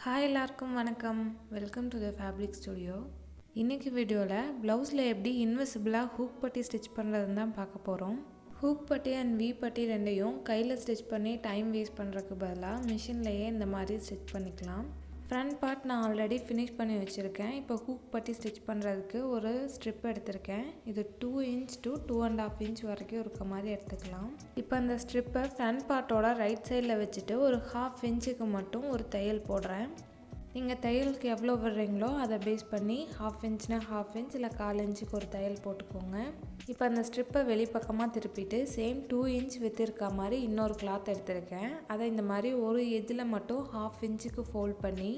Hi எல்லாருக்கும் வணக்கம். Welcome to the fabric studio. இன்றைக்கி வீடியோவில் ப்ளவுஸில் எப்படி இன்விசிபிளாக ஹூக் பட்டி ஸ்டிச் பண்ணுறதுன்னு தான் பார்க்க போகிறோம். ஹூக் பட்டி அண்ட் வி பட்டி ரெண்டையும் கையில் ஸ்டிச் பண்ணி டைம் வேஸ்ட் பண்ணுறதுக்கு பதிலாக மிஷின்லேயே இந்த மாதிரி ஸ்டிச் பண்ணிக்கலாம். ஃப்ரண்ட் பார்ட் நான் ஆல்ரெடி ஃபினிஷ் பண்ணி வச்சுருக்கேன். இப்போ ஹூக் பட்டி ஸ்டிச் பண்ணுறதுக்கு ஒரு ஸ்ட்ரிப் எடுத்திருக்கேன். இது 2 இன்ச் to 2.5 இன்ச் வரைக்கும் இருக்க மாதிரி எடுத்துக்கலாம். இப்போ அந்த ஸ்ட்ரிப்பை ஃப்ரண்ட் பார்ட்டோட ரைட் சைடில் வச்சுட்டு ஒரு 1/2 இன்ச்சுக்கு மட்டும் ஒரு தையல் போடுறேன். நீங்கள் தையலுக்கு எவ்வளோ விடுறீங்களோ அதை பேஸ் பண்ணி 1/2 இன்ச்னா 1/2 இன்ச் இல்லை 1/4 இன்ச்சுக்கு ஒரு தையல் போட்டுக்கோங்க. இப்போ அந்த ஸ்ட்ரிப்பை வெளிப்பக்கமாக திருப்பிட்டு சேம் 2 இன்ச் வித்து இருக்க மாதிரி இன்னொரு கிளாத் எடுத்திருக்கேன். அதை இந்த மாதிரி ஒரு எஜ்ஜில் மட்டும் 1/2 இன்ச்சுக்கு ஃபோல்ட் பண்ணி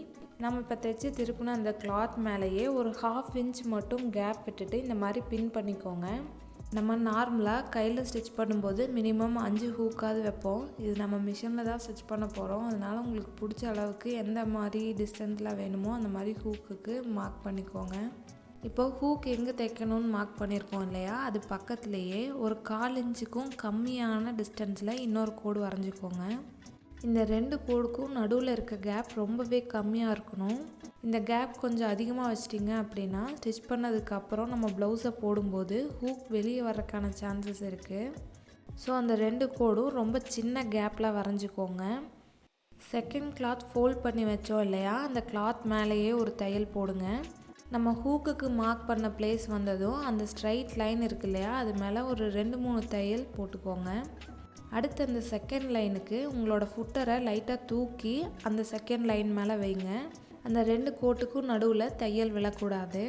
நம்ம இப்போ தைச்சி திருப்பின அந்த கிளாத் மேலேயே ஒரு 1/2 இன்ச் மட்டும் கேப் விட்டுட்டு இந்த மாதிரி பின் பண்ணிக்கோங்க. நம்ம நார்மலாக கையில் ஸ்டிச் பண்ணும்போது மினிமம் 5 ஹூக்காவது வைப்போம். இது நம்ம மிஷினில் தான் ஸ்டிச் பண்ண போகிறோம். அதனால் உங்களுக்கு பிடிச்ச அளவுக்கு எந்த மாதிரி டிஸ்டன்ஸில் வேணுமோ அந்த மாதிரி ஹூக்குக்கு மார்க் பண்ணிக்கோங்க. இப்போ ஹூக் எங்கே தைக்கணும்னு மார்க் பண்ணியிருக்கோம் இல்லையா, அது பக்கத்துலேயே ஒரு 1/4 இன்ச்சுக்கும் கம்மியான டிஸ்டன்ஸில் இன்னொரு கோடு வரைஞ்சிக்கோங்க. இந்த 2 கோடுக்கும் நடுவில் இருக்க கேப் ரொம்பவே கம்மியாக இருக்கணும். இந்த கேப் கொஞ்சம் அதிகமாக வச்சிட்டிங்க அப்படின்னா ஸ்டிச் பண்ணதுக்கப்புறம் நம்ம ப்ளவுஸை போடும்போது ஹூக் வெளியே வரக்கான சான்சஸ் இருக்குது. ஸோ அந்த 2 கோடும் ரொம்ப சின்ன கேப்பில் வரைஞ்சிக்கோங்க. செகண்ட் கிளாத் ஃபோல்ட் பண்ணி வச்சோம் இல்லையா, அந்த கிளாத் மேலேயே ஒரு தையல் போடுங்க. நம்ம ஹூக்குக்கு மார்க் பண்ண பிளேஸ் வந்ததும் அந்த ஸ்ட்ரைட் லைன் இருக்கு இல்லையா, அது மேலே ஒரு 2-3 தையல் போட்டுக்கோங்க. அடுத்து அந்த செகண்ட் லைனுக்கு உங்களோட ஃபுட்டரை லைட்டாக தூக்கி அந்த செகண்ட் லைன் மேலே வைங்க. அந்த 2 கோட்டுக்கும் நடுவில் தையல் விழக்கூடாது.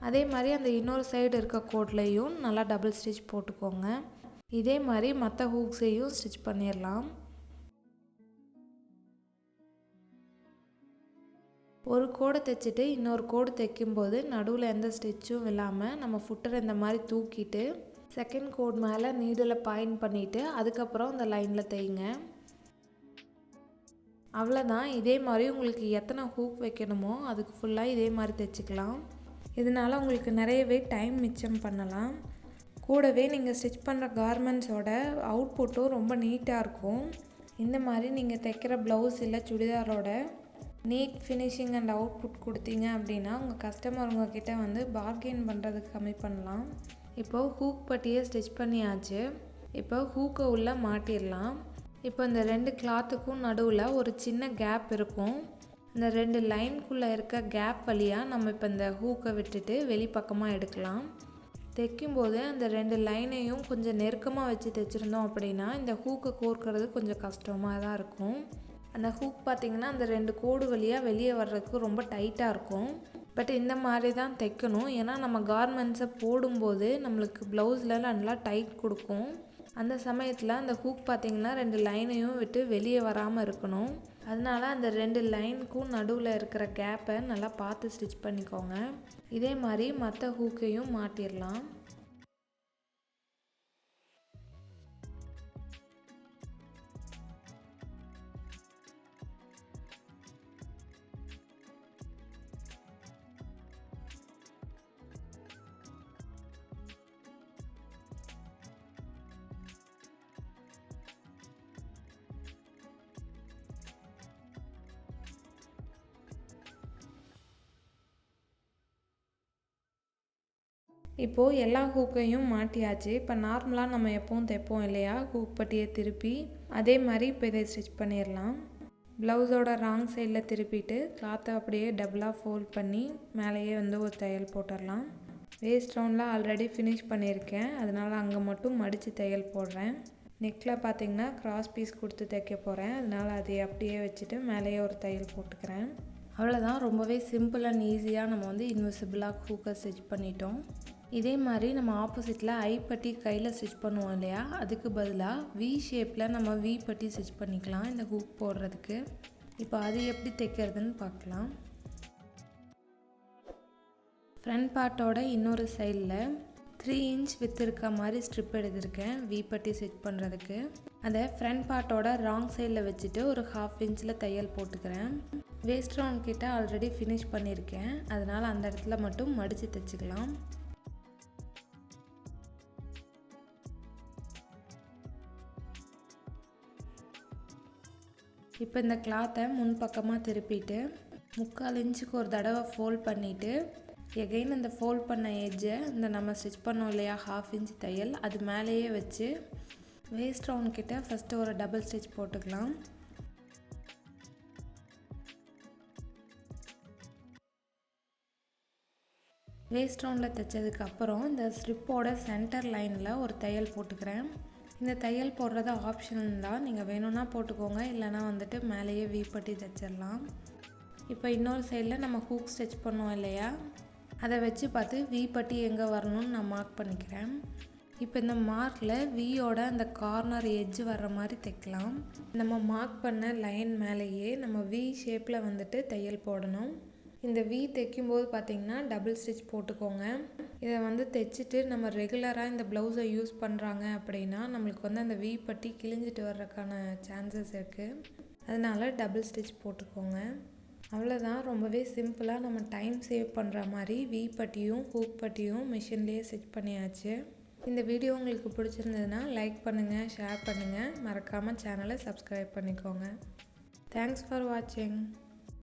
அதே மாதிரி அந்த இன்னொரு சைடு இருக்க கோட்லேயும் நல்லா டபுள் ஸ்டிச் போட்டுக்கோங்க. இதே மாதிரி மற்ற ஹூக்ஸையும் ஸ்டிச் பண்ணிடலாம். ஒரு கோடை தைச்சிட்டு இன்னொரு கோடு தைக்கும்போது நடுவில் எந்த ஸ்டிச்சும் இல்லாமல் நம்ம ஃபுட்டரை இந்த மாதிரி தூக்கிட்டு செகண்ட் கோட் மேலே நீடில் பாயிண்ட் பண்ணிவிட்டு அதுக்கப்புறம் அந்த லைனில் தைங்க. அவ்வளோதான். இதே மாதிரி உங்களுக்கு எத்தனை ஹூக் வைக்கணுமோ அதுக்கு ஃபுல்லாக இதே மாதிரி தைச்சிக்கலாம். இதனால் உங்களுக்கு நிறையவே டைம் மிச்சம் பண்ணலாம். கூடவே நீங்கள் ஸ்டிச் பண்ணுற கார்மெண்ட்ஸோட அவுட்புட்டும் ரொம்ப நீட்டாக இருக்கும். இந்த மாதிரி நீங்கள் தைக்கிற ப்ளவுஸ் இல்லை சுடிதாரோட நீட் ஃபினிஷிங் அண்ட் அவுட்புட் கொடுத்தீங்க அப்படின்னா உங்கள் கஸ்டமர் உங்ககிட்ட வந்து பார்கெயின் பண்ணுறதுக்கு கம்மி பண்ணலாம். இப்போது ஹூக் பட்டியை ஸ்டிச் பண்ணியாச்சு. இப்போ ஹூக்கை உள்ளே மாட்டிடலாம். இப்போ இந்த 2 கிளாத்துக்கும் நடுவில் ஒரு சின்ன கேப் இருக்கும். இந்த 2 லைனுக்குள்ளே இருக்க கேப் வழியாக நம்ம இப்போ இந்த ஹூக்கை விட்டுட்டு வெளிப்பக்கமாக எடுக்கலாம். தைக்கும்போது அந்த 2 லைனையும் கொஞ்சம் நெருக்கமாக வச்சு தைச்சிருந்தோம் அப்படின்னா இந்த ஹூக்கை கோர்க்கிறது கொஞ்சம் கஷ்டமாக தான் இருக்கும். அந்த ஹூக் பார்த்திங்கன்னா அந்த 2 கோடு வழியாக வெளியே வர்றதுக்கு ரொம்ப டைட்டாக இருக்கும். பட் இந்த மாதிரி தான் தைக்கணும். ஏன்னா நம்ம கார்மெண்ட்ஸை போடும்போது நம்மளுக்கு ப்ளவுஸில் நல்லா டைட் கொடுக்கும். அந்த சமயத்தில் அந்த ஹூக் பார்த்திங்கன்னா 2 லைனையும் விட்டு வெளியே வராமல் இருக்கணும். அதனால அந்த 2 லைனுக்கும் நடுவில் இருக்கிற கேப்பை நல்லா பார்த்து ஸ்டிச் பண்ணிக்கோங்க. இதே மாதிரி மற்ற ஹூக்கையும் மாட்டிடலாம். இப்போது எல்லா ஹூக்கையும் மாட்டியாச்சு. இப்போ நார்மலாக நம்ம எப்பவும் தைப்போம் இல்லையா, ஹூக் பட்டியை திருப்பி அதே மாதிரி இப்போ இதை ஸ்டிச் பண்ணிடலாம். ப்ளவுஸோட ராங் சைடில் திருப்பிட்டு கிளாத்தை அப்படியே டபுளாக ஃபோல்ட் பண்ணி மேலேயே வந்து ஒரு தையல் போட்டுடலாம். வேஸ்ட் ரவுண்டில் ஆல்ரெடி ஃபினிஷ் பண்ணியிருக்கேன். அதனால் அங்கே மட்டும் மடித்து தையல் போடுறேன். நெக்கில் பார்த்திங்கன்னா கிராஸ் பீஸ் கொடுத்து தைக்க போகிறேன். அதனால் அதை அப்படியே வச்சுட்டு மேலேயே ஒரு தையல் போட்டுக்கிறேன். அவ்வளோதான். ரொம்பவே சிம்பிள் அண்ட் ஈஸியாக நம்ம வந்து இன்விசிபிளாக ஹூக்கை ஸ்டிச் பண்ணிட்டோம். இதே மாதிரி நம்ம ஆப்போசிட்டில் ஐ பட்டி கையில் ஸ்டிச் பண்ணுவோம் இல்லையா, அதுக்கு பதிலாக வி ஷேப்பில் நம்ம வி பட்டி ஸ்டிச் பண்ணிக்கலாம் இந்த ஹூக் போடுறதுக்கு. இப்போ அது எப்படி தைக்கிறதுன்னு பார்க்கலாம். ஃப்ரண்ட் பார்ட்டோட இன்னொரு சைடில் 3 இன்ச் வித்து இருக்க மாதிரி ஸ்ட்ரிப் எடுத்திருக்கேன் வி பட்டி ஸ்டிச் பண்ணுறதுக்கு. அதை ஃப்ரண்ட் பார்ட்டோட ராங் சைடில் வச்சுட்டு ஒரு 1/2 இன்ச்சில் தையல் போட்டுக்கிறேன். வேஸ்ட் ரவுண்ட் கிட்ட ஆல்ரெடி ஃபினிஷ் பண்ணியிருக்கேன். அதனால் அந்த இடத்துல மட்டும் மடித்து தைச்சிக்கலாம். இப்போ இந்த கிளாத்தை முன்பக்கமாக திருப்பிட்டு 3/4 இன்ச்சுக்கு ஒரு தடவை ஃபோல்ட் பண்ணிவிட்டு எகைன் அந்த ஃபோல்ட் பண்ண எட்ஜை இந்த நம்ம ஸ்டிச் பண்ணோம் இல்லையா 1/2 இன்ச் தையல் அது மேலேயே வச்சு வேஸ்ட் ரவுண்ட் கிட்ட ஃபஸ்ட்டு ஒரு டபுள் ஸ்டிச் போட்டுக்கலாம். வேஸ்ட் ரவுண்டில் தைச்சதுக்கப்புறம் இந்த ஸ்ட்ரிப்போட சென்டர் லைனில் ஒரு தையல் போட்டுக்கிறேன். இந்த தையல் போடுறது ஆப்ஷனல் தான், நீங்கள் வேணும்னா போட்டுக்கோங்க, இல்லைனா வந்துட்டு மேலேயே வீ பட்டி தைச்சிடலாம். இப்போ இன்னொரு சைடில் நம்ம ஹூக் ஸ்டிச் பண்ணோம் இல்லையா, அதை வச்சு பார்த்து வீ பட்டி எங்கே வரணும்னு நான் மார்க் பண்ணிக்கிறேன். இப்போ இந்த மார்க்கில் வீயோட அந்த கார்னர் எட்ஜ் வர்ற மாதிரி தைக்கலாம். நம்ம மார்க் பண்ண லைன் மேலேயே நம்ம வி ஷேப்பில் வந்துட்டு தையல் போடணும். இந்த வி தைக்கும்போது பார்த்திங்கன்னா டபுள் ஸ்டிச் போட்டுக்கோங்க. இதை வந்து தைச்சிட்டு நம்ம ரெகுலராக இந்த ப்ளவுஸை யூஸ் பண்ணுறாங்க அப்படின்னா நம்மளுக்கு வந்து அந்த வி பட்டி கிழிஞ்சிட்டு வர்றதுக்கான சான்சஸ் இருக்குது. அதனால் டபுள் ஸ்டிச் போட்டுக்கோங்க. அவ்வளோதான், ரொம்பவே சிம்பிளாக நம்ம டைம் சேவ் பண்ணுற மாதிரி வி பட்டியும் ஹூக் பட்டியும் மிஷின்லேயே ஸ்டிச் பண்ணியாச்சு. இந்த வீடியோ உங்களுக்கு பிடிச்சிருந்ததுன்னா லைக் பண்ணுங்கள், ஷேர் பண்ணுங்கள், மறக்காமல் சேனலை சப்ஸ்கிரைப் பண்ணிக்கோங்க. தேங்க்ஸ் ஃபார் வாட்சிங்.